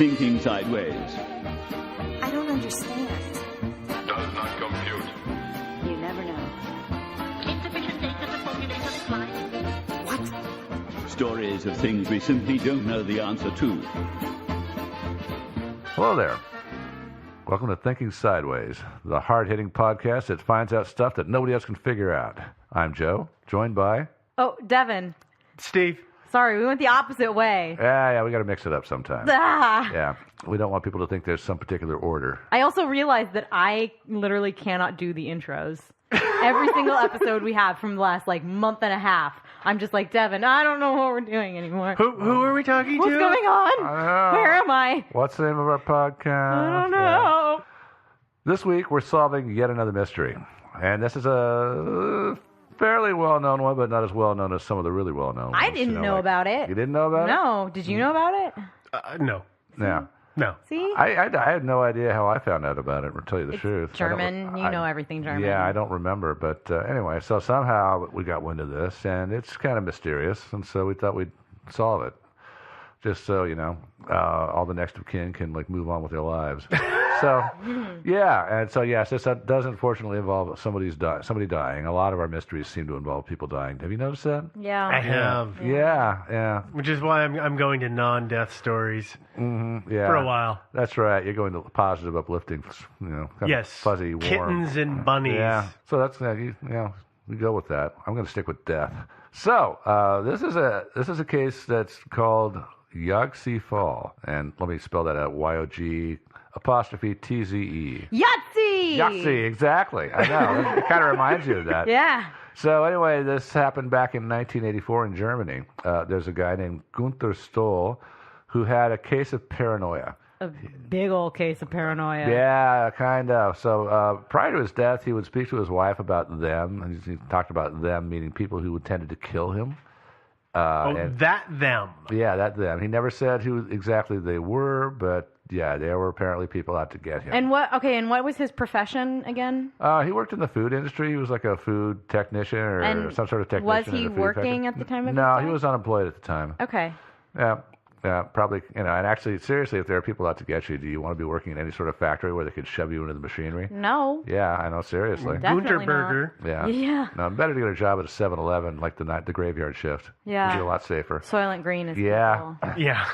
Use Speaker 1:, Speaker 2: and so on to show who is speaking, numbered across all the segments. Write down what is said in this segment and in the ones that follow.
Speaker 1: Thinking Sideways.
Speaker 2: I don't understand.
Speaker 3: Does not compute.
Speaker 2: You never know.
Speaker 4: Insufficient data to formulate a reply.
Speaker 2: What?
Speaker 1: Stories of things we simply don't know the answer to.
Speaker 5: Hello there. Welcome to Thinking Sideways, the hard-hitting podcast that finds out stuff that nobody else can figure out. I'm Joe, joined by...
Speaker 6: Oh, Devin.
Speaker 7: Steve.
Speaker 6: Sorry, we went the opposite way.
Speaker 5: Yeah, we got to mix it up sometimes.
Speaker 6: Ah.
Speaker 5: Yeah, we don't want people to think there's some particular order.
Speaker 6: I also realized that I literally cannot do the intros. Every single episode we have from the last, month and a half, I'm just like, Devin, I don't know what we're doing anymore.
Speaker 7: Who are we talking
Speaker 6: What's
Speaker 7: to?
Speaker 6: going on?
Speaker 5: I know.
Speaker 6: Where am I?
Speaker 5: What's the name of our podcast?
Speaker 6: I don't know.
Speaker 5: Yeah. This week, we're solving yet another mystery. And this is a fairly well-known one, but not as well-known as some of the really well-known ones.
Speaker 6: I didn't know about it.
Speaker 5: You didn't know about it?
Speaker 6: No. Did you know about it?
Speaker 7: No.
Speaker 5: Yeah.
Speaker 7: No.
Speaker 6: See?
Speaker 5: I had no idea how I found out about it, to tell you the
Speaker 6: It's
Speaker 5: truth.
Speaker 6: German. You know everything German.
Speaker 5: Yeah, I don't remember. But anyway, so somehow we got wind of this, and it's kind of mysterious, and so we thought we'd solve it. Just so, all the next of kin can, move on with their lives. So, yeah, and so, yes, this does unfortunately involve somebody dying. A lot of our mysteries seem to involve people dying. Have you noticed that?
Speaker 6: Yeah.
Speaker 7: I have.
Speaker 5: Yeah.
Speaker 7: Which is why I'm going to non-death stories
Speaker 5: Yeah.
Speaker 7: for a while.
Speaker 5: That's right. You're going to positive, uplifting, kind
Speaker 7: Yes.
Speaker 5: of fuzzy, warm.
Speaker 7: Kittens and bunnies.
Speaker 5: Yeah. So that's we go with that. I'm going to stick with death. So this is a case that's called YOGTZE Fall, and let me spell that out: YOGTZE.
Speaker 6: Yahtzee!
Speaker 5: YOGTZE, exactly. I know. It kind of reminds you of that.
Speaker 6: Yeah.
Speaker 5: So anyway, this happened back in 1984 in Germany. There's a guy named Gunther Stoll who had a case of paranoia.
Speaker 6: A big old case of paranoia.
Speaker 5: Yeah, kind of. So prior to his death, he would speak to his wife about them, and he talked about them, meaning people who intended to kill him.
Speaker 7: Them.
Speaker 5: Yeah, that them. He never said who exactly they were, but yeah, they were apparently people out to get him.
Speaker 6: And what was his profession again?
Speaker 5: He worked in the food industry. He was like a food technician or some sort of technician.
Speaker 6: Was he
Speaker 5: in a food
Speaker 6: working
Speaker 5: factory.
Speaker 6: at the time of
Speaker 5: No,
Speaker 6: his
Speaker 5: he
Speaker 6: death?
Speaker 5: was unemployed at the time.
Speaker 6: Okay.
Speaker 5: Yeah, probably, and actually, seriously, if there are people out to get you, do you want to be working in any sort of factory where they could shove you into the machinery?
Speaker 6: No.
Speaker 5: Yeah, I know, seriously.
Speaker 6: Definitely
Speaker 7: Gunter
Speaker 6: not.
Speaker 7: Burger.
Speaker 5: Yeah.
Speaker 6: Yeah.
Speaker 5: No, better to get a job at a 7-Eleven, like the graveyard shift.
Speaker 6: Yeah.
Speaker 5: It'd be a lot safer.
Speaker 6: Soylent Green is
Speaker 5: Yeah.
Speaker 6: cool.
Speaker 7: Yeah.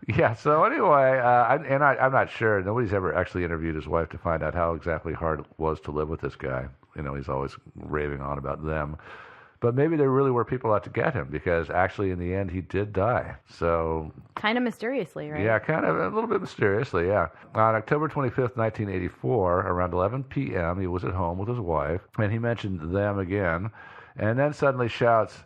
Speaker 5: Yeah, so anyway, I'm not sure. Nobody's ever actually interviewed his wife to find out how exactly hard it was to live with this guy. He's always raving on about them. But maybe there really were people out to get him, because actually in the end he did die. So
Speaker 6: Kind of mysteriously, right?
Speaker 5: yeah, kind of a little bit mysteriously, yeah. On October 25th, 1984, around 11 p.m., he was at home with his wife, and he mentioned them again, and then suddenly shouts,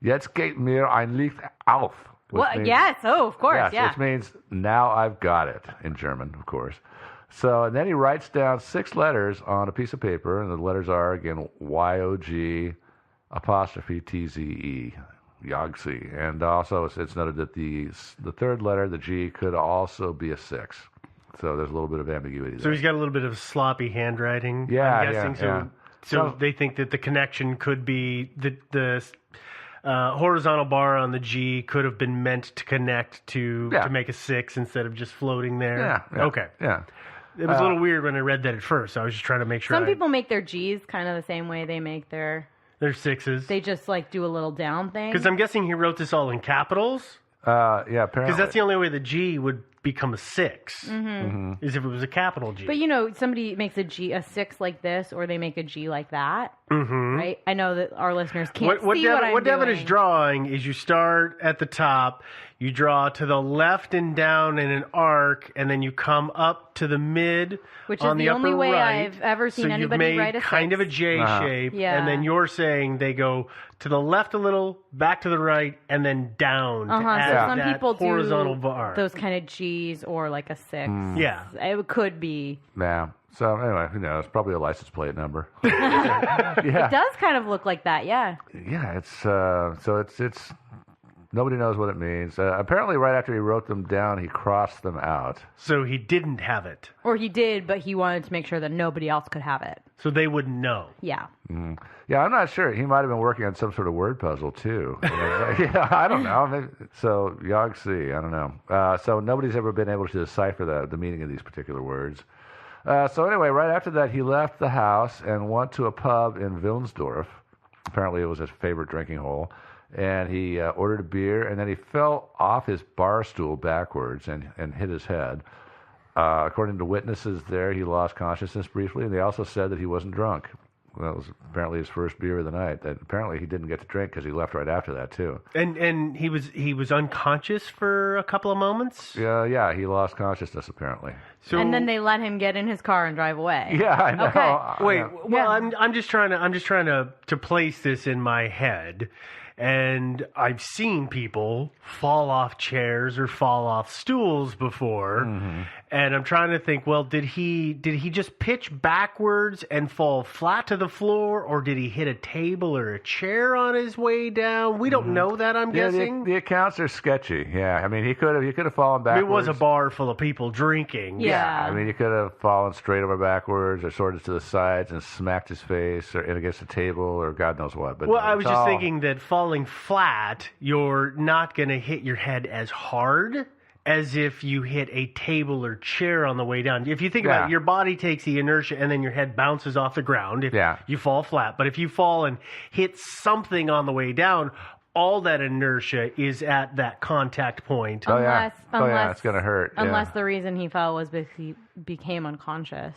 Speaker 5: "Jetzt geht mir ein Licht auf."
Speaker 6: What? Yes. Oh, of course.
Speaker 5: Yes,
Speaker 6: yeah.
Speaker 5: which means now I've got it in German, of course. So, and then he writes down 6 letters on a piece of paper, and the letters are, again, YOGTZE, YOGTZE. And also it's noted that the third letter, the G, could also be a 6. So there's a little bit of ambiguity there.
Speaker 7: So he's got a little bit of sloppy handwriting.
Speaker 5: Yeah,
Speaker 7: I'm guessing.
Speaker 5: yeah.
Speaker 7: So they think that the connection could be the horizontal bar on the G could have been meant to connect to make a 6 instead of just floating there.
Speaker 5: Yeah.
Speaker 7: Okay.
Speaker 5: Yeah.
Speaker 7: It was a little weird when I read that at first. I was just trying to make sure.
Speaker 6: Some people make their G's kind of the same way they make their
Speaker 7: 6s.
Speaker 6: They just do a little down thing.
Speaker 7: Because I'm guessing he wrote this all in capitals.
Speaker 5: Yeah, apparently.
Speaker 7: Because that's the only way the G would become a 6 is if it was a capital G.
Speaker 6: But somebody makes a 6 like this, or they make a G like that, right? I know that our listeners can't see what I'm
Speaker 7: What Devin
Speaker 6: doing.
Speaker 7: is drawing is you start at the top, you draw to the left and down in an arc, and then you come up to the mid
Speaker 6: Which
Speaker 7: on
Speaker 6: is
Speaker 7: the
Speaker 6: the only
Speaker 7: upper
Speaker 6: way
Speaker 7: right.
Speaker 6: I've ever seen
Speaker 7: so
Speaker 6: anybody
Speaker 7: you've made
Speaker 6: write a
Speaker 7: kind
Speaker 6: 6.
Speaker 7: of a J shape,
Speaker 6: Yeah.
Speaker 7: and then you're saying they go to the left a little, back to the right, and then down to add
Speaker 6: So some
Speaker 7: that
Speaker 6: people
Speaker 7: horizontal
Speaker 6: do
Speaker 7: bar.
Speaker 6: those kind of G's or like a 6.
Speaker 7: Yeah.
Speaker 6: It could be.
Speaker 5: Yeah. So anyway, who knows? Probably a license plate number.
Speaker 6: It does kind of look like that, yeah.
Speaker 5: Yeah, it's so it's Nobody knows what it means. Apparently, right after he wrote them down, he crossed them out.
Speaker 7: So he didn't have it.
Speaker 6: Or he did, but he wanted to make sure that nobody else could have it.
Speaker 7: So they wouldn't know.
Speaker 6: Yeah.
Speaker 5: Yeah, I'm not sure. He might have been working on some sort of word puzzle, too. Yeah, I don't know. Maybe, so, YOGTZE, I don't know. So nobody's ever been able to decipher the meaning of these particular words. So anyway, right after that, he left the house and went to a pub in Wilnsdorf. Apparently, it was his favorite drinking hole. And he ordered a beer, and then he fell off his bar stool backwards and hit his head. According to witnesses there, he lost consciousness briefly, and they also said that he wasn't drunk. That was apparently his first beer of the night. And apparently, he didn't get to drink because he left right after that, too.
Speaker 7: And he was unconscious for a couple of moments?
Speaker 5: Yeah, he lost consciousness, apparently.
Speaker 7: So,
Speaker 6: And then they let him get in his car and drive away.
Speaker 5: Yeah, I know.
Speaker 6: Okay.
Speaker 7: wait,
Speaker 5: Yeah.
Speaker 7: well, I'm just trying to place this in my head. And I've seen people fall off chairs or fall off stools before, and I'm trying to think. Well, did he just pitch backwards and fall flat to the floor, or did he hit a table or a chair on his way down? We don't know that. I'm guessing
Speaker 5: the accounts are sketchy. Yeah, I mean he could have fallen backwards.
Speaker 7: it was a bar full of people drinking.
Speaker 6: Yeah.
Speaker 5: I mean he could have fallen straight over backwards or sort of to the sides and smacked his face or against a table or God knows what. But
Speaker 7: Well, I was
Speaker 5: it's
Speaker 7: just
Speaker 5: all-
Speaker 7: thinking that falling flat, you're not going to hit your head as hard as if you hit a table or chair on the way down. If you think about it, your body takes the inertia and then your head bounces off the ground if you fall flat. But if you fall and hit something on the way down, all that inertia is at that contact point.
Speaker 6: Unless,
Speaker 5: it's going to hurt.
Speaker 6: Unless the reason he fell was because he became unconscious.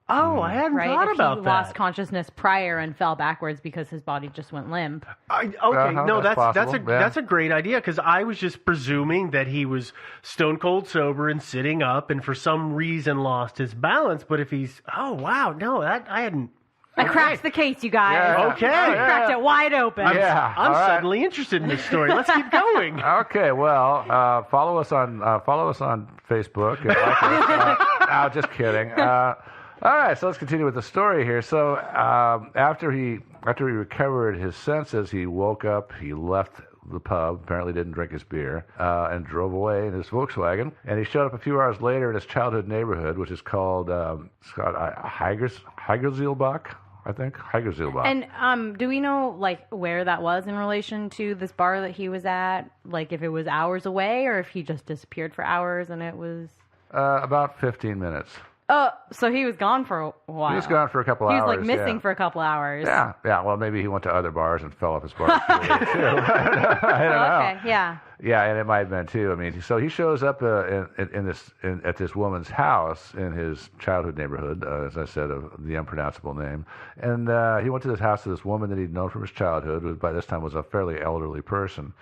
Speaker 7: Oh, I hadn't
Speaker 6: Right?
Speaker 7: thought
Speaker 6: If
Speaker 7: about
Speaker 6: he
Speaker 7: that.
Speaker 6: lost consciousness prior and fell backwards because his body just went limp.
Speaker 7: No,
Speaker 5: that's possible.
Speaker 7: that's a great idea because I was just presuming that he was stone cold sober and sitting up and for some reason lost his balance. But if he's I hadn't.
Speaker 6: I cracked the case, you guys.
Speaker 5: Yeah.
Speaker 7: Okay.
Speaker 6: I cracked it wide open.
Speaker 5: I'm all right.
Speaker 7: suddenly interested in this story. Let's keep going.
Speaker 5: Okay, well, follow us on Facebook. And like us. No, just kidding. All right, so let's continue with the story here. So after he recovered his senses, he woke up. He left the pub. Apparently, didn't drink his beer and drove away in his Volkswagen. And he showed up a few hours later in his childhood neighborhood, which is called Heigerzielbach. I think Heigerzielbach.
Speaker 6: And do we know like where that was in relation to this bar that he was at? Like if it was hours away or if he just disappeared for hours and it was
Speaker 5: about 15 minutes.
Speaker 6: Oh, so he was gone for a while.
Speaker 5: He was gone for a couple hours.
Speaker 6: He was like missing
Speaker 5: yeah.
Speaker 6: for a couple hours.
Speaker 5: Yeah. Well, maybe he went to other bars and fell off his bar stool, too. I don't know.
Speaker 6: Okay, yeah.
Speaker 5: Yeah, and it might have been too. I mean, so he shows up at this woman's house in his childhood neighborhood, as I said, of the unpronounceable name. And he went to this house of this woman that he'd known from his childhood, who by this time was a fairly elderly person.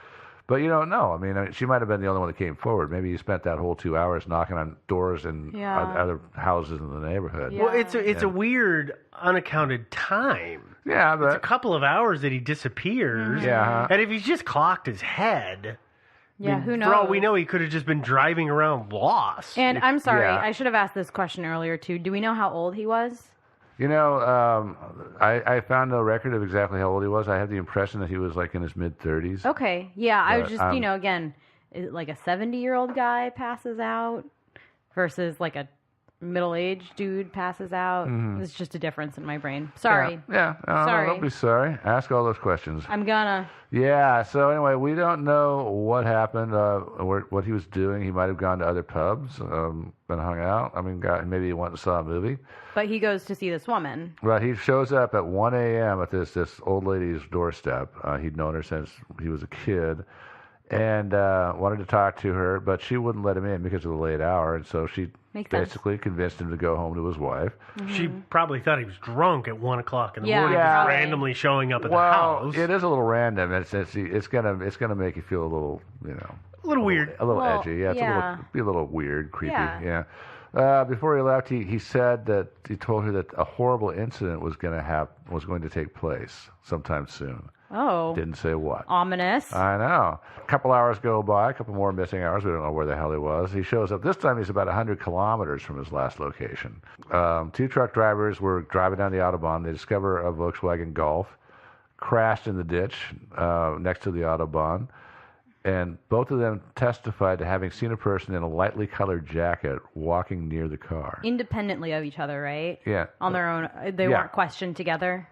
Speaker 5: But you don't know. I mean, she might have been the only one that came forward. Maybe he spent that whole 2 hours knocking on doors in other houses in the neighborhood.
Speaker 6: Yeah.
Speaker 7: Well, it's a weird, unaccounted time.
Speaker 5: Yeah, but
Speaker 7: It's a couple of hours that he disappears.
Speaker 5: Yeah.
Speaker 7: And if he's just clocked his head,
Speaker 6: Yeah, who knows?
Speaker 7: for all we know, he could have just been driving around lost.
Speaker 6: And I'm sorry,
Speaker 5: Yeah.
Speaker 6: I should have asked this question earlier too. Do we know how old he was?
Speaker 5: You know, I found no record of exactly how old he was. I had the impression that he was like in his mid-30s.
Speaker 6: Okay, yeah, I was
Speaker 5: But,
Speaker 6: just, again, is it like a 70-year-old guy passes out versus like a middle-aged dude passes out? It's just a difference in my brain. Sorry.
Speaker 5: Yeah. No,
Speaker 6: Sorry.
Speaker 5: don't be sorry. Ask all those questions.
Speaker 6: I'm gonna.
Speaker 5: Yeah, so anyway, we don't know what happened, what he was doing. He might have gone to other pubs and hung out. I mean, maybe he went and saw a movie.
Speaker 6: But he goes to see this woman.
Speaker 5: Well, he shows up at 1 a.m. at this old lady's doorstep. He'd known her since he was a kid and wanted to talk to her, but she wouldn't let him in because of the late hour, and so she
Speaker 6: Makes sense.
Speaker 5: basically convinced him to go home to his wife.
Speaker 7: She probably thought he was drunk at 1 o'clock in the
Speaker 6: Yeah,
Speaker 7: morning,
Speaker 5: Yeah.
Speaker 7: just randomly showing up at the
Speaker 5: Well,
Speaker 7: house.
Speaker 5: it is a little random. It's gonna make you feel a little,
Speaker 7: A little weird.
Speaker 5: a little
Speaker 6: Well,
Speaker 5: edgy. Yeah,
Speaker 6: yeah.
Speaker 5: be a little weird, creepy.
Speaker 6: Yeah.
Speaker 5: Before he left, he said that he told her that a horrible incident was going to take place sometime soon.
Speaker 6: Oh.
Speaker 5: Didn't say what.
Speaker 6: Ominous.
Speaker 5: I know. A couple hours go by, a couple more missing hours. We don't know where the hell he was. He shows up. This time he's about 100 kilometers from his last location. 2 truck drivers were driving down the Autobahn. They discover a Volkswagen Golf crashed in the ditch next to the Autobahn. and both of them testified to having seen a person in a lightly colored jacket walking near the car.
Speaker 6: Independently of each other, right?
Speaker 5: Yeah.
Speaker 6: On their own. They weren't questioned together?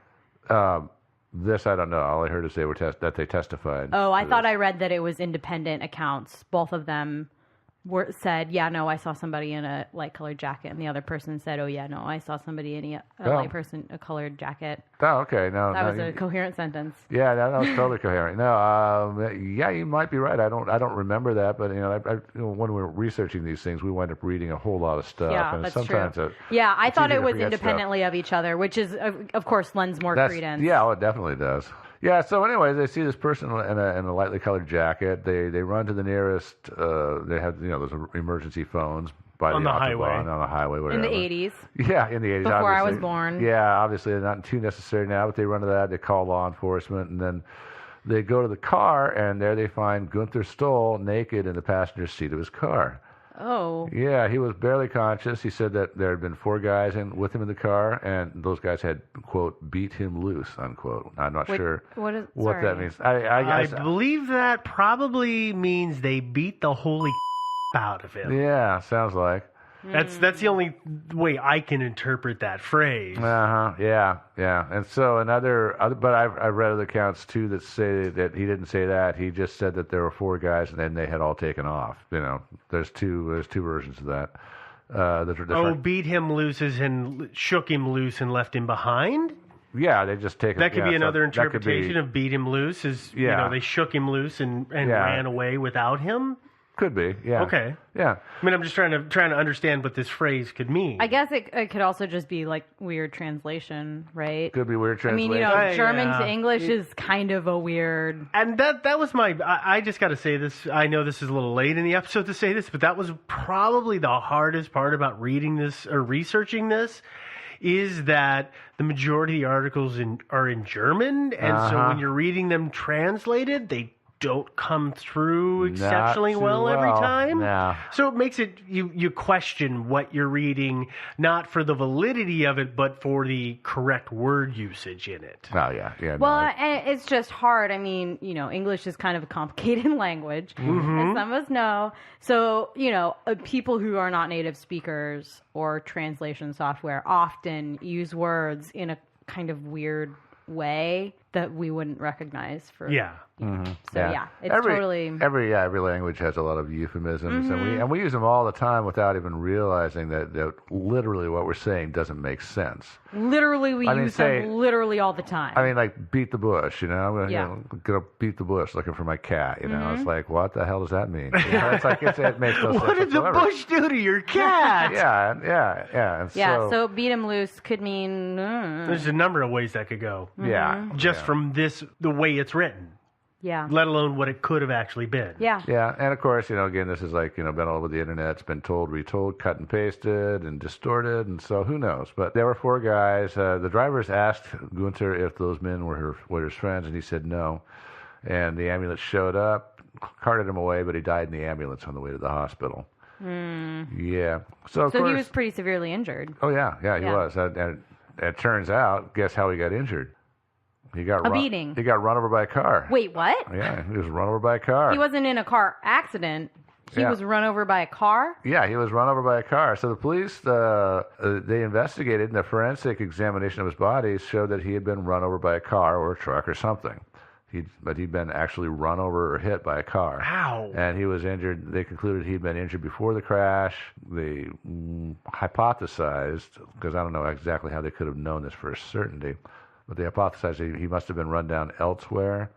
Speaker 5: This I don't know. All I heard is that they testified.
Speaker 6: Oh, I thought I read that it was independent accounts. Both of them said, yeah, no, I saw somebody in a light colored jacket, and the other person said, oh yeah, no, I saw somebody in a colored jacket.
Speaker 5: Oh, okay. No,
Speaker 6: That was a coherent sentence.
Speaker 5: Yeah, that was totally coherent. No, yeah, you might be right. I don't remember that, but when we were researching these things, we wind up reading a whole lot of stuff.
Speaker 6: Yeah,
Speaker 5: and
Speaker 6: that's
Speaker 5: sometimes
Speaker 6: true. I
Speaker 5: it's
Speaker 6: thought
Speaker 5: easy
Speaker 6: it
Speaker 5: to
Speaker 6: was
Speaker 5: forget
Speaker 6: independently of each other, which is, of course, lends more credence.
Speaker 5: Yeah, it definitely does. Yeah, so anyways, they see this person in a lightly colored jacket. They run to the nearest. They have those emergency phones by
Speaker 7: on
Speaker 5: the
Speaker 7: the
Speaker 5: Autobahn,
Speaker 7: highway.
Speaker 5: on the highway, whatever.
Speaker 6: In the 80s.
Speaker 5: Yeah, in the 80s.
Speaker 6: Before I
Speaker 5: obviously.
Speaker 6: was born.
Speaker 5: Yeah, obviously not too necessary now, but they run to that. They call law enforcement, and then they go to the car, and there they find Gunther Stoll naked in the passenger seat of his car.
Speaker 6: Oh.
Speaker 5: Yeah, he was barely conscious. He said that there had been 4 guys with him in the car, and those guys had, quote, beat him loose, unquote. I'm not sure what that means.
Speaker 7: I believe that probably means they beat the holy out of him.
Speaker 5: Yeah, sounds like.
Speaker 7: That's the only way I can interpret that phrase.
Speaker 5: Yeah. And so but I've read other accounts too that say that he didn't say that. He just said that there were 4 guys and then they had all taken off. There's two versions of that.
Speaker 7: Beat him loose as in shook him loose and left him behind?
Speaker 5: Yeah, they just take him.
Speaker 7: That could be another interpretation of beat him loose is they shook him loose and ran away without him.
Speaker 5: Could be, yeah.
Speaker 7: Okay.
Speaker 5: Yeah.
Speaker 7: I mean, I'm just trying to understand what this phrase could mean.
Speaker 6: I guess it could also just be like weird translation, right?
Speaker 5: Could be weird translation.
Speaker 6: I mean, German to English is kind of a weird.
Speaker 7: And that was I just got to say this. I know this is a little late in the episode to say this, but that was probably the hardest part about reading this or researching this. Is that the majority of the articles are in German, and so when you're reading them translated, they don't come through exceptionally well every time.
Speaker 5: No.
Speaker 7: So it makes it you question what you're reading, not for the validity of it, but for the correct word usage in it.
Speaker 5: Oh yeah.
Speaker 6: Well, it's just hard. I mean, English is kind of a complicated language, as some of us know. So, people who are not native speakers or translation software often use words in a kind of weird way that we wouldn't recognize for.
Speaker 5: Yeah.
Speaker 6: So it's
Speaker 5: every language has a lot of euphemisms, and we use them all the time without even realizing that literally what we're saying doesn't make sense.
Speaker 6: Literally, we use them literally all the time.
Speaker 5: I mean, like beat the bush. I'm gonna beat the bush looking for my cat. It's like, what the hell does that mean? It's like it makes no sense.
Speaker 7: What did the bush do to your cat?
Speaker 5: yeah. And
Speaker 6: so beat him loose could mean.
Speaker 7: There's a number of ways that could go.
Speaker 5: Yeah.
Speaker 7: Just from the way it's written.
Speaker 6: Yeah.
Speaker 7: Let alone what it could have actually been.
Speaker 6: Yeah.
Speaker 5: Yeah, and of course, again, this is like, been all over the internet. It's been told, retold, cut and pasted, and distorted, and so who knows? But there were 4 guys. The drivers asked Gunther if those men were his friends, and he said no. And the ambulance showed up, carted him away, but he died in the ambulance on the way to the hospital. Yeah. So of course,
Speaker 6: he was pretty severely injured.
Speaker 5: Oh, yeah, he was. And it turns out, guess how he got injured? He got
Speaker 6: beating.
Speaker 5: He got run over by a car.
Speaker 6: Wait, what?
Speaker 5: Yeah, he was run over by a car.
Speaker 6: He wasn't in a car accident. He was run over by a car?
Speaker 5: Yeah, he was run over by a car. So the police, they investigated, and the forensic examination of his body showed that he had been run over by a car or a truck or something. But he'd been actually run over or hit by a car.
Speaker 7: Ow.
Speaker 5: And he was injured. They concluded he'd been injured before the crash. They hypothesized, because I don't know exactly how they could have known this for a certainty, but they hypothesized he must have been run down elsewhere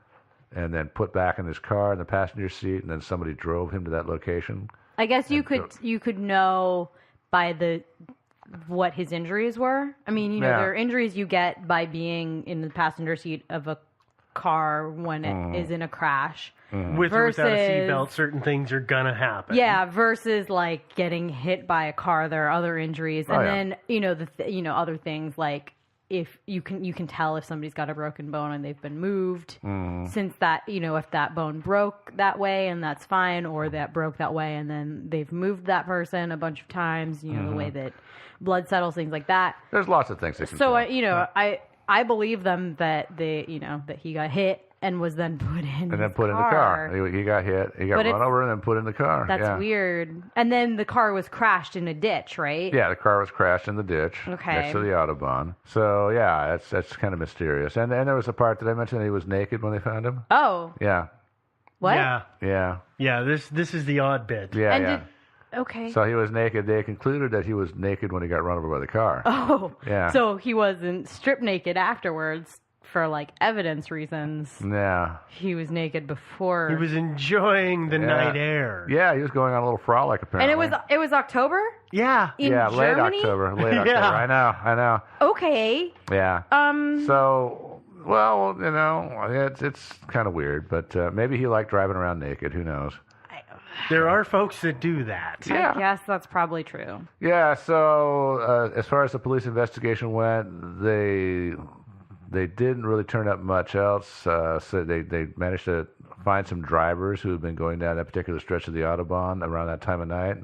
Speaker 5: and then put back in his car in the passenger seat, and then somebody drove him to that location.
Speaker 6: I guess you could know by what his injuries were. I mean, there are injuries you get by being in the passenger seat of a car when it is in a crash.
Speaker 7: With or without a seatbelt, certain things are gonna happen.
Speaker 6: Yeah, versus like getting hit by a car, there are other injuries, and then other things like if you can tell if somebody's got a broken bone and they've been moved, since that if that bone broke that way and that's fine, or that broke that way and then they've moved that person a bunch of times, the way that blood settles, things like that.
Speaker 5: There's lots of things they can
Speaker 6: so
Speaker 5: tell.
Speaker 6: I believe them that that he got hit and was then put in
Speaker 5: And then
Speaker 6: his
Speaker 5: put in the car. He got hit. He got
Speaker 6: But
Speaker 5: run over and then put in the car.
Speaker 6: That's weird. And then the car was crashed in a ditch, right?
Speaker 5: Yeah, the car was crashed in the ditch
Speaker 6: Okay.
Speaker 5: next to the Autobahn. So, yeah, that's kind of mysterious. And there was a part, did I mention that he was naked when they found him?
Speaker 6: Oh.
Speaker 5: Yeah.
Speaker 6: What?
Speaker 5: Yeah.
Speaker 7: Yeah, this is the odd bit.
Speaker 5: Yeah,
Speaker 6: And
Speaker 5: yeah.
Speaker 6: Okay.
Speaker 5: So he was naked. They concluded that he was naked when he got run over by the car.
Speaker 6: Oh.
Speaker 5: Yeah.
Speaker 6: So he wasn't stripped naked afterwards for like evidence reasons.
Speaker 5: Yeah.
Speaker 6: He was naked before.
Speaker 7: He was enjoying the night air.
Speaker 5: Yeah, he was going on a little frolic apparently.
Speaker 6: And it was October?
Speaker 7: Yeah.
Speaker 6: In
Speaker 5: late
Speaker 6: Germany?
Speaker 5: October. Late
Speaker 7: Yeah.
Speaker 5: October. I know.
Speaker 6: Okay.
Speaker 5: Yeah. So, well, it's kind of weird, but maybe he liked driving around naked. Who knows?
Speaker 7: There are folks that do that.
Speaker 5: Yeah.
Speaker 6: I guess that's probably true.
Speaker 5: Yeah. So, as far as the police investigation went, they didn't really turn up much else. So they managed to find some drivers who had been going down that particular stretch of the Autobahn around that time of night,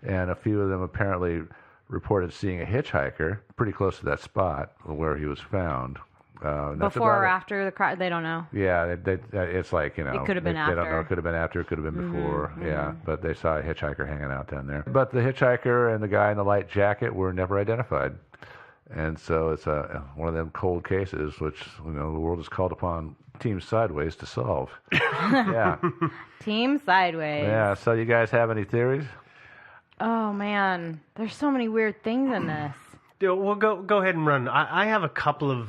Speaker 5: and a few of them apparently reported seeing a hitchhiker pretty close to that spot where he was found.
Speaker 6: Before or after the crash, they don't know.
Speaker 5: Yeah, it's like,
Speaker 6: It could have been
Speaker 5: they don't know.
Speaker 6: after.
Speaker 5: It could have been after. It could have been before. Yeah, but they saw a hitchhiker hanging out down there. But the hitchhiker and the guy in the light jacket were never identified. And so it's one of them cold cases, which the world is called upon Team Sideways to solve. Yeah.
Speaker 6: Team Sideways.
Speaker 5: Yeah. So you guys have any theories?
Speaker 6: Oh man, there's so many weird things in this.
Speaker 7: Well, go ahead and run. I have a couple of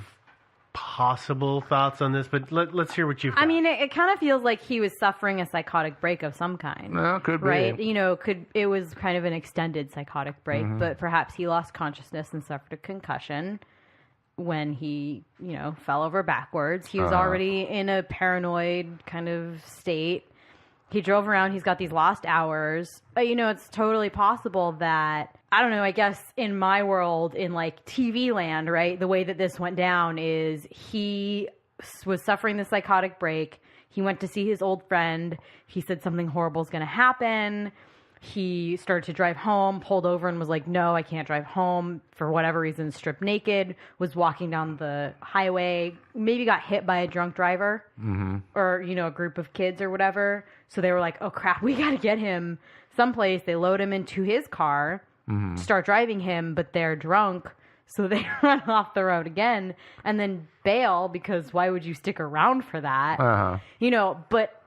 Speaker 7: possible thoughts on this, but let's hear what you've got.
Speaker 6: I mean, it kind of feels like he was suffering a psychotic break of some kind.
Speaker 5: No, could be.
Speaker 6: Right? It was kind of an extended psychotic break, but perhaps he lost consciousness and suffered a concussion when he, fell over backwards. He was already in a paranoid kind of state. He drove around. He's got these lost hours. It's totally possible that, I don't know, I guess in my world, in like TV land, right, the way that this went down is he was suffering the psychotic break. He went to see his old friend. He said something horrible is going to happen. He started to drive home, pulled over and was like, no, I can't drive home. For whatever reason, stripped naked, was walking down the highway, maybe got hit by a drunk driver or, a group of kids or whatever. So they were like, oh, crap, we got to get him someplace. They load him into his car, start driving him, but they're drunk. So they run off the road again and then bail because why would you stick around for that? But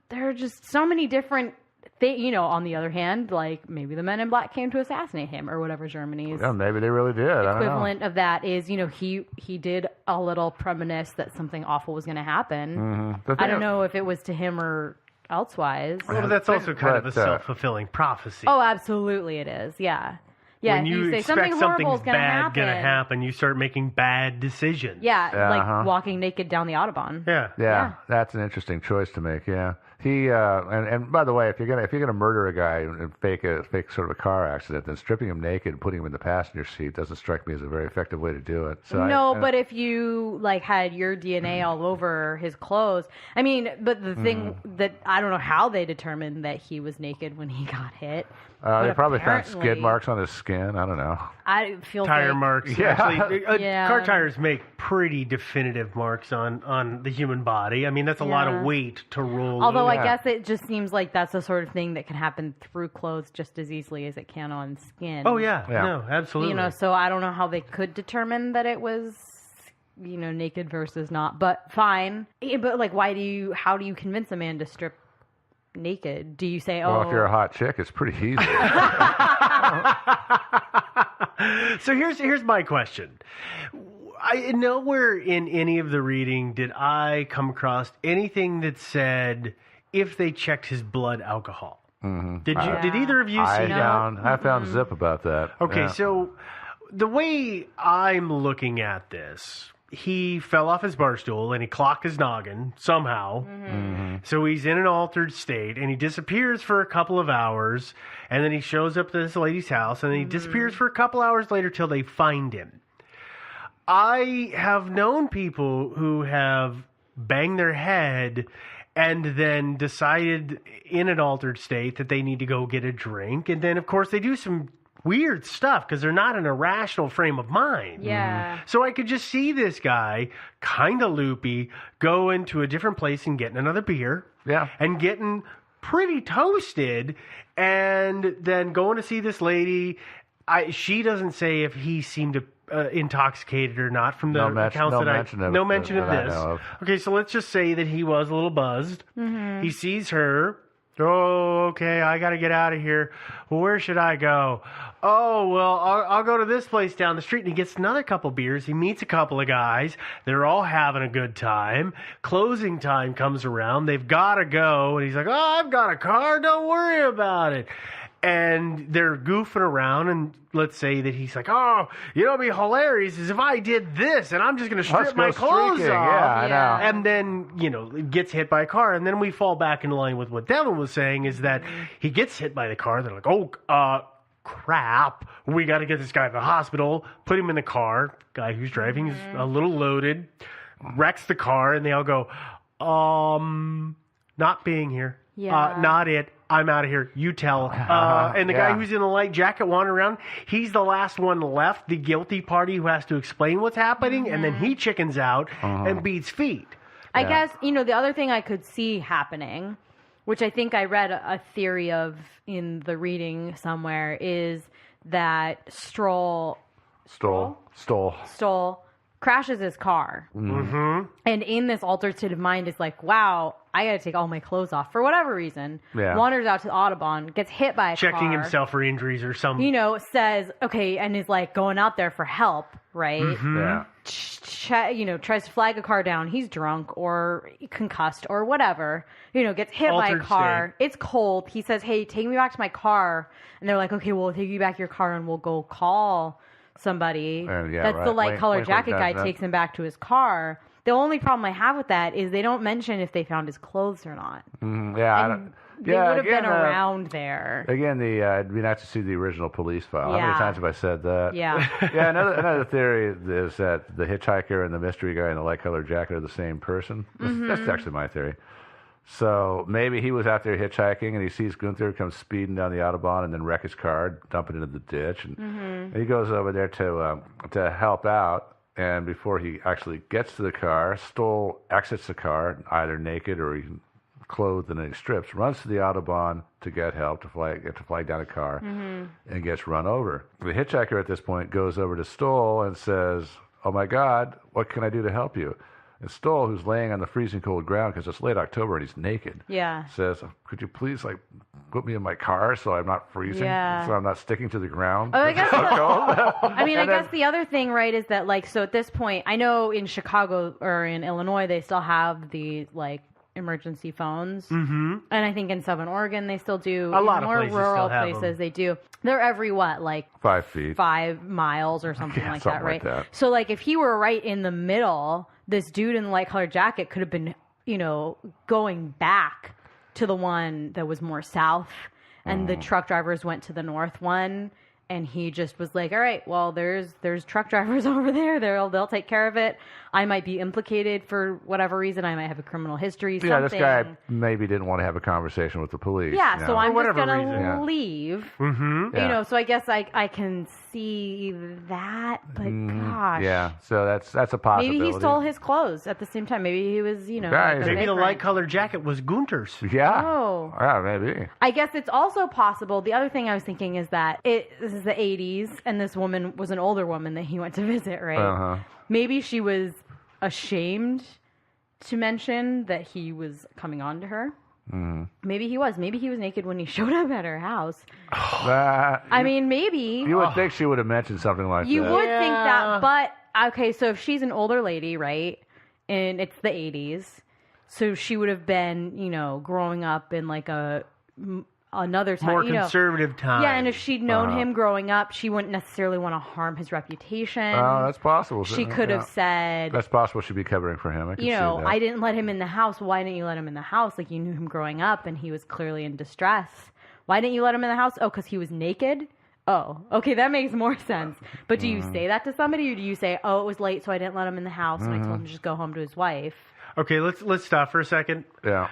Speaker 6: there are just so many different on the other hand, like maybe the Men in Black came to assassinate him or whatever Germany's
Speaker 5: Maybe they really did.
Speaker 6: equivalent of that is, he did a little premonition that something awful was going to happen. I don't know if it was to him or elsewise.
Speaker 7: well, but that's also kind of a self-fulfilling prophecy.
Speaker 6: Oh, absolutely it is. Yeah. Yeah,
Speaker 7: when you
Speaker 6: say
Speaker 7: expect
Speaker 6: something horrible is
Speaker 7: something's
Speaker 6: going to
Speaker 7: bad
Speaker 6: happen.
Speaker 7: going to happen, you start making bad decisions.
Speaker 6: Yeah, like walking naked down the Autobahn.
Speaker 7: Yeah.
Speaker 5: That's an interesting choice to make. Yeah, he and by the way, if you're gonna murder a guy and fake sort of a car accident, then stripping him naked and putting him in the passenger seat doesn't strike me as a very effective way to do it. So
Speaker 6: but if you had your DNA all over his clothes, I mean, but the thing that I don't know how they determined that he was naked when he got hit.
Speaker 5: They probably found skid marks on his skin. I don't know.
Speaker 6: I feel
Speaker 7: Tire
Speaker 6: like,
Speaker 7: marks.
Speaker 5: Yeah.
Speaker 7: Actually,
Speaker 6: Yeah.
Speaker 7: car tires make pretty definitive marks on the human body. I mean, that's a lot of weight to roll.
Speaker 6: Although
Speaker 7: over.
Speaker 6: I guess it just seems like that's the sort of thing that can happen through clothes just as easily as it can on skin.
Speaker 7: Oh yeah. No, absolutely.
Speaker 6: So I don't know how they could determine that it was, naked versus not. But fine. But how do you convince a man to strip naked? Do you say,
Speaker 5: Well, if you're a hot chick, it's pretty easy.
Speaker 7: So here's my question. Nowhere in any of the reading did I come across anything that said if they checked his blood alcohol. Did either of you see that?
Speaker 5: I found zip about that.
Speaker 7: Okay,
Speaker 5: Yeah.
Speaker 7: so the way I'm looking at this, he fell off his bar stool and he clocked his noggin somehow. So he's in an altered state and he disappears for a couple of hours and then he shows up at this lady's house and then he disappears for a couple hours later till they find him. I have known people who have banged their head and then decided in an altered state that they need to go get a drink. And then, of course, they do some weird stuff because they're not in a rational frame of mind.
Speaker 6: Yeah.
Speaker 7: So I could just see this guy, kind of loopy, go into a different place and getting another beer.
Speaker 5: Yeah.
Speaker 7: And getting pretty toasted, and then going to see this lady. She doesn't say if he seemed intoxicated or not from the accounts
Speaker 5: no
Speaker 7: that
Speaker 5: mention of
Speaker 7: no mention of
Speaker 5: that I
Speaker 7: this.
Speaker 5: know of.
Speaker 7: Okay, so let's just say that he was a little buzzed. He sees her. Oh, okay, I got to get out of here. Well, where should I go? Oh, well, I'll go to this place down the street. And he gets another couple beers. He meets a couple of guys. They're all having a good time. Closing time comes around. They've got to go. And he's like, oh, I've got a car. Don't worry about it. And they're goofing around, and let's say that he's like, oh, you know what'd be hilarious is if I did this, and I'm just going to strip my clothes off.
Speaker 5: Yeah, I know.
Speaker 7: And then, gets hit by a car, and then we fall back in line with what Devin was saying is that he gets hit by the car. They're like, oh, crap. We got to get this guy to the hospital, put him in the car. Guy who's driving is a little loaded, wrecks the car, and they all go, not being here.
Speaker 6: Yeah.
Speaker 7: Not it. I'm out of here. You tell. And the guy who's in the light jacket wandering around, he's the last one left, the guilty party who has to explain what's happening, and then he chickens out and beats feet.
Speaker 6: I guess, the other thing I could see happening, which I think I read a theory of in the reading somewhere, is that Stole crashes his car.
Speaker 7: Mm-hmm.
Speaker 6: And in this altered state of mind is like, wow, I got to take all my clothes off for whatever reason. Yeah. Wanders out to the Autobahn, gets hit by a car.
Speaker 7: Checking himself for injuries or something.
Speaker 6: Says, okay, and is like going out there for help, right?
Speaker 7: Mm-hmm.
Speaker 5: Yeah.
Speaker 6: Tries to flag a car down. He's drunk or concussed or whatever. Gets hit by a car. It's cold. He says, hey, take me back to my car. And they're like, okay, we'll take you back to your car and we'll go call somebody. That's the light colored jacket guy takes him back to his car. The only problem I have with that is they don't mention if they found his clothes or not. They would have been around there.
Speaker 5: Again, it'd be nice to see the original police file.
Speaker 6: Yeah.
Speaker 5: How many times have I said that?
Speaker 6: Yeah.
Speaker 5: Yeah, another theory is that the hitchhiker and the mystery guy in the light colored jacket are the same person. That's actually my theory. So maybe he was out there hitchhiking and he sees Gunther come speeding down the Autobahn and then wreck his car, dump it into the ditch. And he goes over there to help out. And before he actually gets to the car, Stoll exits the car, either naked or clothed in any strips, runs to the Autobahn to get help, to flag down a car, and gets run over. The hitchhiker at this point goes over to Stoll and says, oh my God, what can I do to help you? And Stoll, who's laying on the freezing cold ground because it's late October and he's naked, says, could you please put me in my car so I'm not freezing, so I'm not sticking to the ground?
Speaker 6: Oh, I guess. I guess the other thing, right, is that so at this point, I know in Chicago or in Illinois they still have the emergency phones, and I think in Southern Oregon they still do.
Speaker 7: A lot of
Speaker 6: more
Speaker 7: places
Speaker 6: rural
Speaker 7: still have
Speaker 6: places
Speaker 7: them.
Speaker 6: they do. They're every
Speaker 5: 5 feet,
Speaker 6: 5 miles or something like that, right?
Speaker 5: Like that.
Speaker 6: So if he were right in the middle, this dude in the light colored jacket could have been going back to the one that was more south, and the truck drivers went to the north one. And he just was like, all right, well, there's truck drivers over there. They'll take care of it. I might be implicated for whatever reason. I might have a criminal history.
Speaker 5: Yeah, this guy maybe didn't want to have a conversation with the police.
Speaker 6: Yeah, so I'm just going
Speaker 7: reason.
Speaker 6: to leave.
Speaker 7: Mm-hmm.
Speaker 6: So I guess I can see that, but gosh.
Speaker 5: Yeah, so that's a possibility.
Speaker 6: Maybe he stole his clothes at the same time. Maybe he was,
Speaker 7: maybe the light colored jacket was Gunter's.
Speaker 5: Yeah.
Speaker 6: Oh.
Speaker 5: Yeah, maybe.
Speaker 6: I guess it's also possible. The other thing I was thinking is that this is the 80s, and this woman was an older woman that he went to visit, right?
Speaker 5: Uh-huh.
Speaker 6: Maybe she was ashamed to mention that he was coming on to her. Maybe he was. Maybe he was naked when he showed up at her house. Maybe.
Speaker 5: You would think she would have mentioned something like that.
Speaker 6: You would think that, but, okay, so if she's an older lady, right, and it's the 80s, so she would have been, growing up in another time,
Speaker 7: more conservative time.
Speaker 6: Yeah, and if she'd known him growing up, she wouldn't necessarily want to harm his reputation.
Speaker 5: Oh, that's possible.
Speaker 6: She could have said,
Speaker 5: that's possible. She'd be covering for him. I can see that.
Speaker 6: I didn't let him in the house. Why didn't you let him in the house? You knew him growing up, and he was clearly in distress. Why didn't you let him in the house? Oh, because he was naked. Oh, okay, that makes more sense. But do you say that to somebody, or do you say, oh, it was late, so I didn't let him in the house, and I told him to just go home to his wife?
Speaker 7: Okay, let's stop for a second.
Speaker 5: Yeah.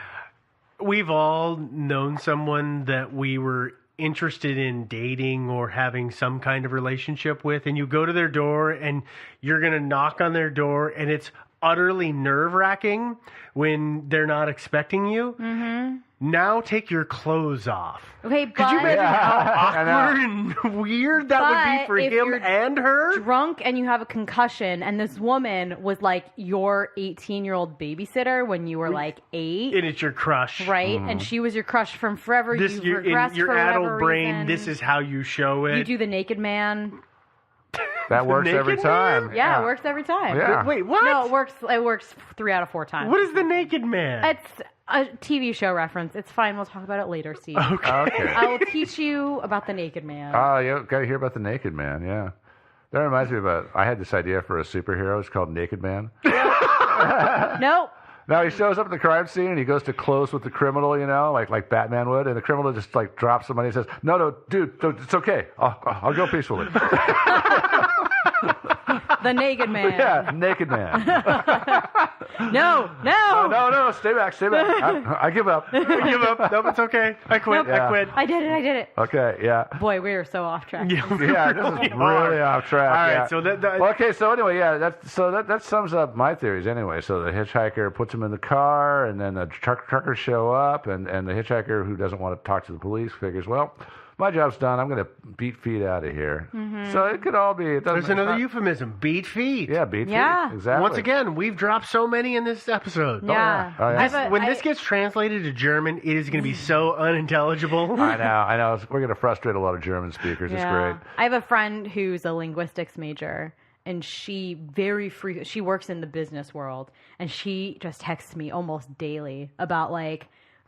Speaker 7: We've all known someone that we were interested in dating or having some kind of relationship with, and you go to their door and you're going to knock on their door, and it's utterly nerve-wracking when they're not expecting you. Mm-hmm. Now take your clothes off.
Speaker 6: Okay, but
Speaker 7: could you imagine how awkward and weird that would be for
Speaker 6: if
Speaker 7: him
Speaker 6: you're
Speaker 7: and her?
Speaker 6: drunk and you have a concussion, and this woman was like your 18-year-old babysitter when you were like 8,
Speaker 7: And it's your crush.
Speaker 6: right? And she was your crush from forever.
Speaker 7: This,
Speaker 6: You've
Speaker 7: in
Speaker 6: regressed
Speaker 7: your
Speaker 6: for
Speaker 7: adult
Speaker 6: whatever
Speaker 7: brain,
Speaker 6: reason.
Speaker 7: this is how you show it.
Speaker 6: You do the naked man.
Speaker 5: That works
Speaker 7: naked
Speaker 5: every
Speaker 7: man?
Speaker 5: time.
Speaker 6: Yeah, it works every time.
Speaker 5: Yeah.
Speaker 7: Wait, what?
Speaker 6: No, it works 3 out of 4 times.
Speaker 7: What is the naked man?
Speaker 6: It's a TV show reference. It's fine. We'll talk about it later, Steve.
Speaker 7: Okay.
Speaker 6: I will teach you about the naked man.
Speaker 5: Oh, you got to hear about the Naked Man, yeah. That reminds me of I had this idea for a superhero. It's called Naked Man.
Speaker 6: Nope.
Speaker 5: Now he shows up at the crime scene and he goes to close with the criminal, like Batman would, and the criminal just like drops somebody and says, "No, dude, it's okay. I'll go peacefully."
Speaker 6: The naked man.
Speaker 5: Yeah, Naked Man.
Speaker 6: No.
Speaker 5: No, stay back. I give up.
Speaker 7: I give up. Nope, it's okay. I quit.
Speaker 5: Nope.
Speaker 7: I quit.
Speaker 6: I did it.
Speaker 5: Okay, yeah.
Speaker 6: Boy, we are so off track.
Speaker 5: Yeah, this is really off track.
Speaker 7: All right,
Speaker 5: yeah.
Speaker 7: so
Speaker 5: Okay, so anyway, yeah, that sums up my theories anyway. So the hitchhiker puts him in the car, and then the truckers show up, and the hitchhiker who doesn't want to talk to the police figures, well, my job's done. I'm going to beat feet out of here. Mm-hmm. So it could all be.
Speaker 7: There's another euphemism. Beat feet.
Speaker 5: Yeah, beat
Speaker 6: Yeah.
Speaker 5: feet. Exactly.
Speaker 7: Once again, we've dropped so many in this episode.
Speaker 6: Yeah.
Speaker 5: Oh, yeah.
Speaker 7: When this gets translated to German, it is going to be so unintelligible.
Speaker 5: I know. We're going to frustrate a lot of German speakers. It's great.
Speaker 6: I have a friend who's a linguistics major, and she she works in the business world, and she just texts me almost daily about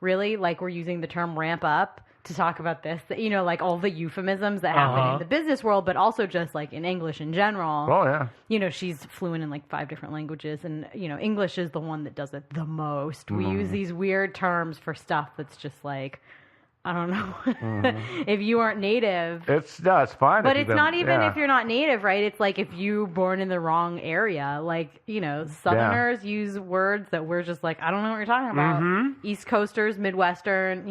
Speaker 6: really, we're using the term ramp up to talk about this, like all the euphemisms that happen in the business world, but also just in English in general.
Speaker 5: Oh, yeah.
Speaker 6: She's fluent in 5 different languages, and, English is the one that does it the most. We use these weird terms for stuff that's just I don't know. If you aren't native.
Speaker 5: It's fine.
Speaker 6: But it's not even if you're not native, right? It's if you were born in the wrong area. Southerners use words that we're just I don't know what you're talking about. Mm-hmm. East Coasters, Midwestern,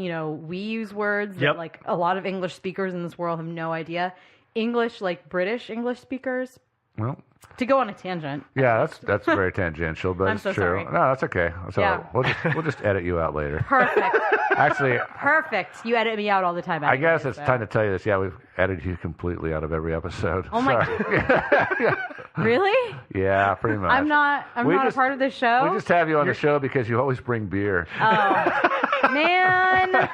Speaker 6: we use words that a lot of English speakers in this world have no idea. English, British English speakers.
Speaker 5: Well,
Speaker 6: to go on a tangent.
Speaker 5: Yeah, that's very tangential, but
Speaker 6: I'm
Speaker 5: it's
Speaker 6: so
Speaker 5: true.
Speaker 6: sorry.
Speaker 5: No, that's okay. So
Speaker 6: Yeah.
Speaker 5: we'll just edit you out later.
Speaker 6: Perfect.
Speaker 5: Actually,
Speaker 6: Perfect. You edit me out all the time.
Speaker 5: I guess
Speaker 6: anyway,
Speaker 5: it's
Speaker 6: so.
Speaker 5: time to tell you this. Yeah, we've edited you completely out of every episode.
Speaker 6: Oh my
Speaker 5: God.
Speaker 6: Really?
Speaker 5: Yeah, pretty much.
Speaker 6: I'm not a part of this show.
Speaker 5: We just have you on the show because you always bring beer.
Speaker 6: Oh, man.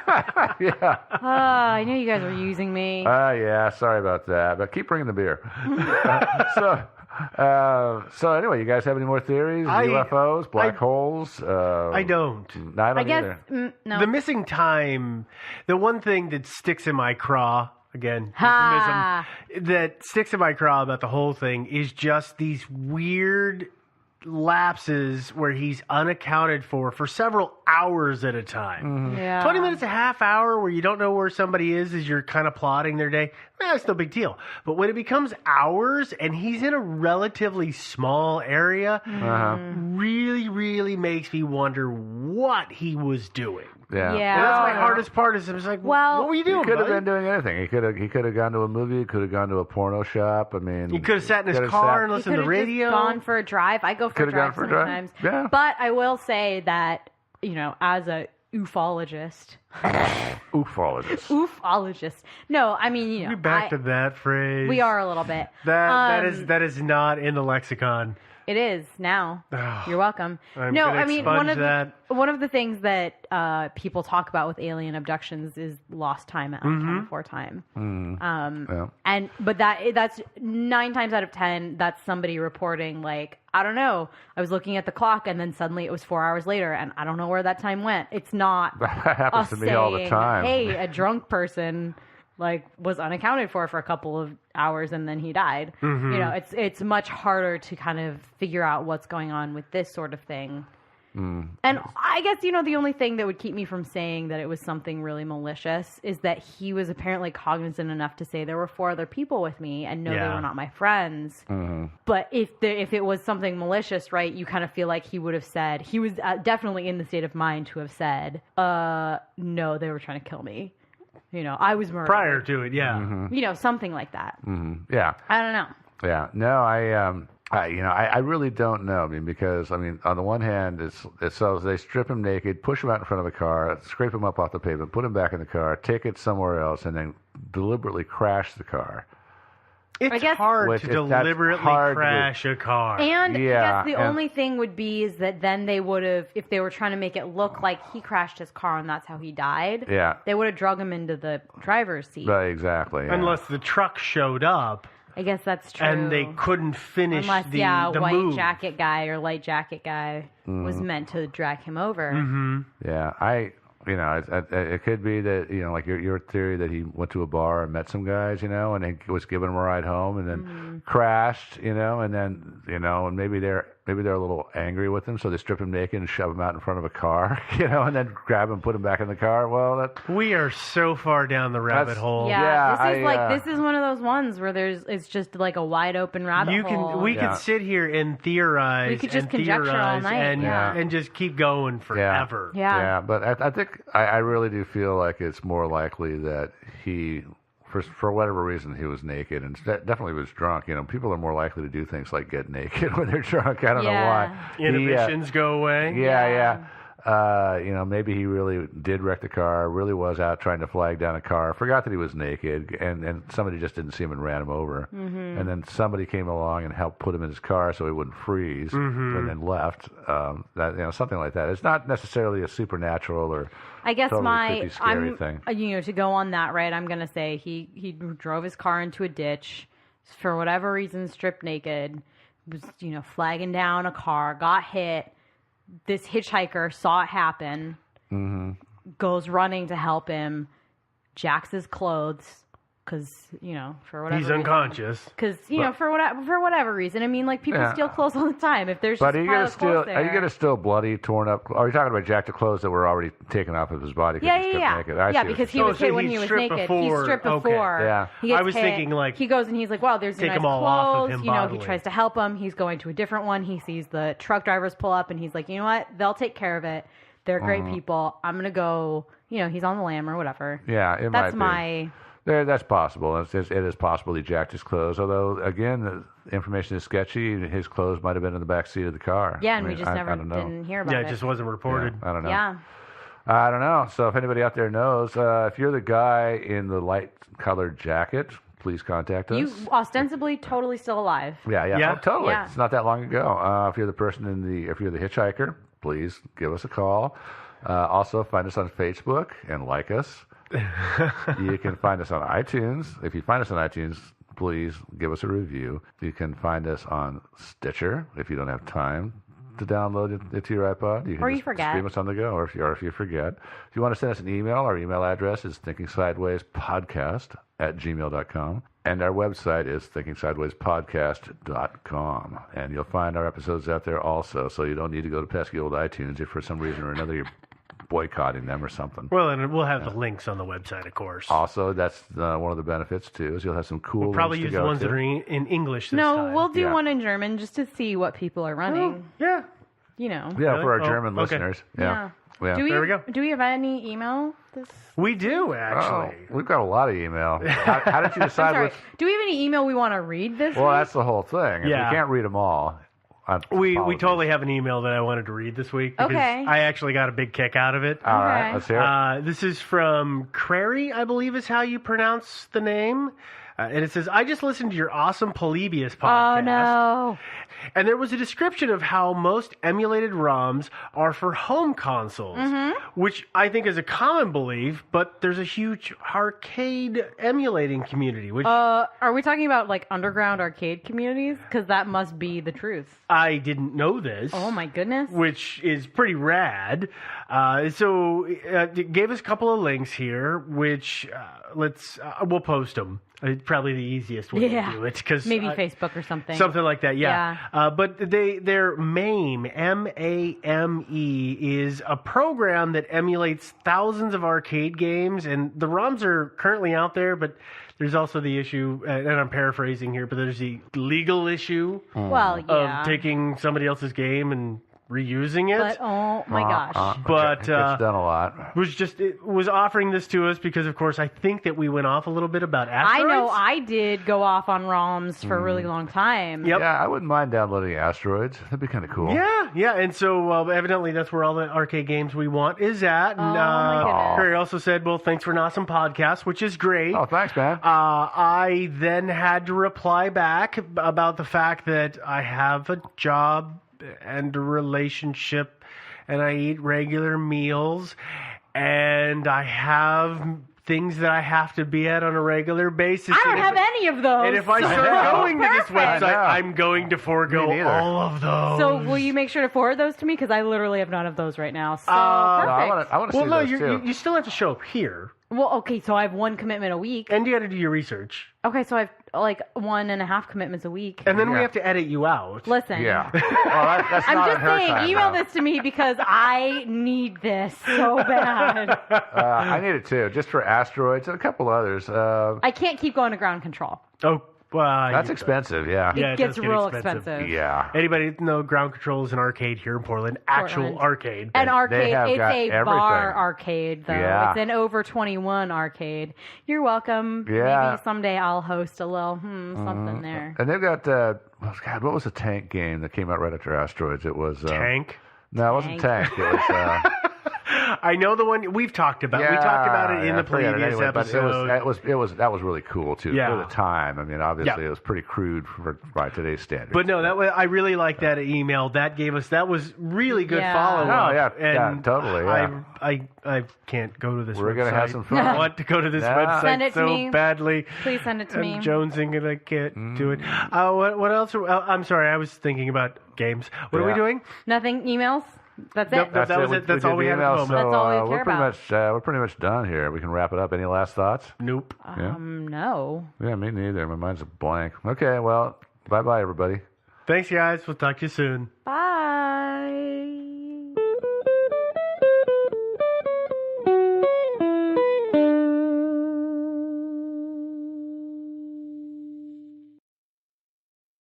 Speaker 5: Yeah.
Speaker 6: I knew you guys were using me.
Speaker 5: Yeah, sorry about that. But keep bringing the beer. So anyway, you guys have any more theories? UFOs, black holes?
Speaker 7: I don't.
Speaker 5: No, I don't
Speaker 6: I guess,
Speaker 5: either.
Speaker 6: no.
Speaker 7: The missing time, the one thing that sticks in my craw, again,
Speaker 6: Ha!
Speaker 7: euphemism, that sticks in my craw about the whole thing is just these weird lapses where he's unaccounted for several hours at a time.
Speaker 5: Mm-hmm.
Speaker 6: Yeah.
Speaker 7: 20 minutes, a half hour where you don't know where somebody is as you're kind of plotting their day, that's no big deal. But when it becomes hours and he's in a relatively small area, really, really makes me wonder what he was doing.
Speaker 5: Yeah.
Speaker 6: Yeah.
Speaker 7: And that's my hardest part is I was
Speaker 6: Well,
Speaker 7: what were you doing,
Speaker 5: He could have
Speaker 7: buddy?
Speaker 5: been doing anything. He could have gone to a movie. He could have gone to a porno shop. I mean,
Speaker 7: He could have sat in his
Speaker 5: could have
Speaker 7: car and
Speaker 6: He
Speaker 7: listened
Speaker 6: could
Speaker 7: to
Speaker 6: have
Speaker 7: radio.
Speaker 6: just gone for a drive. I go for a
Speaker 5: Could have
Speaker 6: drive
Speaker 5: gone for a drive.
Speaker 6: sometimes.
Speaker 5: Yeah.
Speaker 6: But I will say that, as a ufologist. Ufologist. No, I mean,
Speaker 7: We back to that phrase.
Speaker 6: we are a little bit.
Speaker 7: That is not in the lexicon.
Speaker 6: It is now.
Speaker 7: Oh,
Speaker 6: You're welcome.
Speaker 7: I'm
Speaker 6: No,
Speaker 7: gonna
Speaker 6: I mean
Speaker 7: expunge that.
Speaker 6: one of the things that people talk about with alien abductions is lost time, unaccounted for time.
Speaker 5: Yeah.
Speaker 6: But that's 9 times out of 10 that's somebody reporting I don't know, I was looking at the clock and then suddenly it was 4 hours later and I don't know where that time went. It's not
Speaker 5: That happens
Speaker 6: us
Speaker 5: to me all the
Speaker 6: saying,
Speaker 5: time.
Speaker 6: hey, a drunk person was unaccounted for a couple of hours and then he died. It's much harder to kind of figure out what's going on with this sort of thing. And I guess, the only thing that would keep me from saying that it was something really malicious is that he was apparently cognizant enough to say there were 4 other people with me and no, they
Speaker 7: Yeah.
Speaker 6: were not my friends. But if it was something malicious, right, you kind of feel like he would have said, he was definitely in the state of mind to have said, no, they were trying to kill me. I was murdered.
Speaker 7: Prior to it, yeah.
Speaker 6: Something like that.
Speaker 5: Yeah.
Speaker 6: I don't know.
Speaker 5: Yeah. No, I really don't know. I mean, because on the one hand, it's so they strip him naked, push him out in front of a car, scrape him up off the pavement, put him back in the car, take it somewhere else, and then deliberately crash the car.
Speaker 7: It's hard to deliberately crash a car.
Speaker 6: And I guess the only thing would be is that then they would have, if they were trying to make it look like he crashed his car and that's how he died, they would have drug him into the driver's seat.
Speaker 5: Right, exactly. Yeah.
Speaker 7: Unless the truck showed up.
Speaker 6: I guess that's true.
Speaker 7: And they couldn't finish the
Speaker 6: white
Speaker 7: move.
Speaker 6: jacket guy or light jacket guy was meant to drag him over.
Speaker 7: Mm-hmm.
Speaker 5: Yeah, it could be that, like your theory that he went to a bar and met some guys, and he was giving them a ride home and then crashed, and then, and maybe they're a little angry with him, so they strip him naked and shove him out in front of a car, and then grab him, put him back in the car. Well,
Speaker 7: we are so far down the rabbit hole.
Speaker 6: Yeah, this is one of those ones where it's just like a wide open rabbit hole.
Speaker 7: We could sit here and theorize.
Speaker 6: We could just conjecture all night
Speaker 7: and just keep going forever.
Speaker 5: Yeah, but I think I really do feel like it's more likely that he, for whatever reason, he was naked and definitely was drunk. People are more likely to do things like get naked when they're drunk. I don't know why.
Speaker 7: Inhibitions go away.
Speaker 5: Yeah. Maybe he really did wreck the car, really was out trying to flag down a car, forgot that he was naked, and somebody just didn't see him and ran him over. Mm-hmm. And then somebody came along and helped put him in his car so he wouldn't freeze, and then left. Something like that. It's not necessarily a supernatural or
Speaker 6: I guess
Speaker 5: totally creepy, scary thing.
Speaker 6: To go on that, right, I'm going to say he drove his car into a ditch, for whatever reason, stripped naked, was, flagging down a car, got hit. This hitchhiker saw it happen, goes running to help him, jacks his clothes, because, for whatever
Speaker 7: he's unconscious.
Speaker 6: Because, for whatever reason. I mean, like, people steal clothes all the time. If there's just a pile of clothes there.
Speaker 5: Are you going to steal bloody, torn up? Are you talking about jacked the clothes that were already taken off of his body?
Speaker 6: Naked? Because he was hit when he was naked. He stripped before.
Speaker 5: Yeah.
Speaker 6: He gets
Speaker 7: I was thinking, like,
Speaker 6: he goes and he's like, wow, there's nice clothes. He tries to help him. He's going to a different one. He sees the truck drivers pull up and he's like, you know what? They'll take care of it. They're great people. I'm going to go, he's on the lam or whatever.
Speaker 5: Yeah, it
Speaker 6: That's
Speaker 5: might be. That's possible. It is possible he jacked his clothes. Although, again, the information is sketchy. His clothes might have been in the back seat of the car.
Speaker 6: Yeah, and we just never didn't hear about it.
Speaker 7: Yeah, it just wasn't reported.
Speaker 5: Yeah, I don't know.
Speaker 6: Yeah.
Speaker 5: I don't know. So if anybody out there knows, if you're the guy in the light-colored jacket, please contact us.
Speaker 6: You ostensibly totally still alive.
Speaker 5: Yeah. Oh, totally.
Speaker 6: Yeah.
Speaker 5: It's not that long ago. If you're the person if you're the hitchhiker, please give us a call. Also, find us on Facebook and like us. You can find us on iTunes. If you find us on iTunes, please give us a review. You can find us on Stitcher if you don't have time to download it to your iPod. You can
Speaker 6: you forget.
Speaker 5: Stream us on the go, or if you forget. If you want to send us an email, our email address is thinkingsidewayspodcast@gmail.com. And our website is thinkingsidewayspodcast.com. And you'll find our episodes out there also, so you don't need to go to pesky old iTunes if for some reason or another you're boycotting them or something.
Speaker 7: Well, and we'll have the links on the website, of course.
Speaker 5: Also, that's one of the benefits, too, is you'll have some cool
Speaker 7: We'll probably
Speaker 5: links
Speaker 7: use the ones that are in English this time.
Speaker 6: We'll do one in German just to see what people are running.
Speaker 7: Yeah.
Speaker 5: Yeah, for our German listeners. Yeah.
Speaker 6: Do
Speaker 7: we go.
Speaker 6: Do we have any email?
Speaker 7: We do, actually.
Speaker 5: We've got a lot of email. How did you decide?
Speaker 6: I'm sorry. Do we have any email we want to read this
Speaker 5: Well,
Speaker 6: week?
Speaker 5: that's the whole thing.
Speaker 7: Yeah.
Speaker 5: We can't read them all.
Speaker 7: We totally have an email that I wanted to read this week because I actually got a big kick out of it.
Speaker 5: All right, let's hear it.
Speaker 7: This is from Crary, I believe is how you pronounce the name. And it says, I just listened to your awesome Polybius podcast.
Speaker 6: Oh, no.
Speaker 7: And there was a description of how most emulated ROMs are for home consoles, which I think is a common belief, but there's a huge arcade emulating community. Which
Speaker 6: are we talking about like underground arcade communities? Because that must be the truth.
Speaker 7: I didn't know this.
Speaker 6: Oh, my goodness.
Speaker 7: Which is pretty rad. So it gave us a couple of links here, which we'll post them. It's probably the easiest way to do it.
Speaker 6: Maybe Facebook or something.
Speaker 7: Something like that, yeah. But their MAME, M-A-M-E, is a program that emulates thousands of arcade games, and the ROMs are currently out there, but there's also the issue, and I'm paraphrasing here, but there's the legal issue
Speaker 6: of
Speaker 7: taking somebody else's game and reusing it.
Speaker 6: But oh my gosh.
Speaker 7: But
Speaker 5: it's done a lot.
Speaker 7: Was offering this to us because, of course, I think that we went off a little bit about asteroids.
Speaker 6: I know I did go off on ROMs for a really long time.
Speaker 7: Yep.
Speaker 5: Yeah, I wouldn't mind downloading Asteroids. That'd be kind of cool.
Speaker 7: Yeah, and so evidently that's where all the arcade games we want is at. And
Speaker 6: my goodness.
Speaker 7: Perry also said, well, thanks for an awesome podcast, which is great.
Speaker 5: Oh, thanks, man.
Speaker 7: I then had to reply back about the fact that I have a job and a relationship, and I eat regular meals, and I have things that I have to be at on a regular basis.
Speaker 6: I don't have any of those.
Speaker 7: And if I start going to this website, I'm going to forego all of those.
Speaker 6: So will you make sure to forward those to me? Because I literally have none of those right now. So perfect.
Speaker 5: I want to see those too.
Speaker 7: You still have to show up here.
Speaker 6: Well, okay, so I have one commitment a week.
Speaker 7: And you got to do your research.
Speaker 6: Okay, so I have like 1.5 commitments a week.
Speaker 7: And then we have to edit you out.
Speaker 6: Listen.
Speaker 5: Yeah. Well, that's
Speaker 6: I'm
Speaker 5: not
Speaker 6: just
Speaker 5: on her
Speaker 6: saying,
Speaker 5: time,
Speaker 6: email
Speaker 5: though.
Speaker 6: this to me because I need this so bad.
Speaker 5: I need it too, just for Asteroids and a couple others.
Speaker 6: I can't keep going to ground control.
Speaker 7: Oh, well,
Speaker 5: That's expensive, yeah.
Speaker 7: Yeah,
Speaker 6: It
Speaker 7: it
Speaker 6: gets
Speaker 7: does get
Speaker 6: real
Speaker 7: expensive.
Speaker 6: expensive.
Speaker 5: Yeah.
Speaker 7: Anybody know Ground Control is an arcade here in Portland? Actual arcade.
Speaker 6: An
Speaker 5: They
Speaker 6: arcade.
Speaker 5: have
Speaker 6: It's
Speaker 5: got
Speaker 6: a
Speaker 5: everything.
Speaker 6: bar arcade, though.
Speaker 5: Yeah.
Speaker 6: It's an over 21 arcade. You're welcome.
Speaker 5: Yeah.
Speaker 6: Maybe someday I'll host a little something there.
Speaker 5: And they've got, God, what was the tank game that came out right after Asteroids? It was...
Speaker 7: Tank.
Speaker 5: No, it wasn't Tank. It was...
Speaker 7: I know the one we've talked about. We talked about it in the
Speaker 5: I forget it
Speaker 7: previous
Speaker 5: anyway, but
Speaker 7: episode.
Speaker 5: that was really cool too
Speaker 7: Yeah.
Speaker 5: for the time. I mean, obviously it was pretty crude by today's standards.
Speaker 7: But no, I really like that email. That was really good
Speaker 6: Yeah.
Speaker 7: follow up.
Speaker 5: Oh, yeah, totally, yeah.
Speaker 7: I can't go to this.
Speaker 5: We're gonna
Speaker 7: website.
Speaker 5: have some fun.
Speaker 7: I want to go to this website
Speaker 6: Send it to
Speaker 7: so
Speaker 6: me.
Speaker 7: badly.
Speaker 6: Please send it to me.
Speaker 7: I'm jonesing and I can't do it. What else? I'm sorry. I was thinking about games. What are we
Speaker 5: Yeah.
Speaker 7: doing?
Speaker 6: Nothing? Emails? That's it?
Speaker 7: Nope, that was it. That's all we had at the moment.
Speaker 6: That's all we
Speaker 5: we're
Speaker 6: care
Speaker 5: pretty
Speaker 6: about.
Speaker 5: much we're pretty much done here. We can wrap it up. Any last thoughts?
Speaker 7: Nope.
Speaker 5: Yeah.
Speaker 6: No.
Speaker 5: Yeah, me neither. My mind's a blank. Okay, well, bye everybody.
Speaker 7: Thanks, guys. We'll talk to you soon.
Speaker 6: Bye.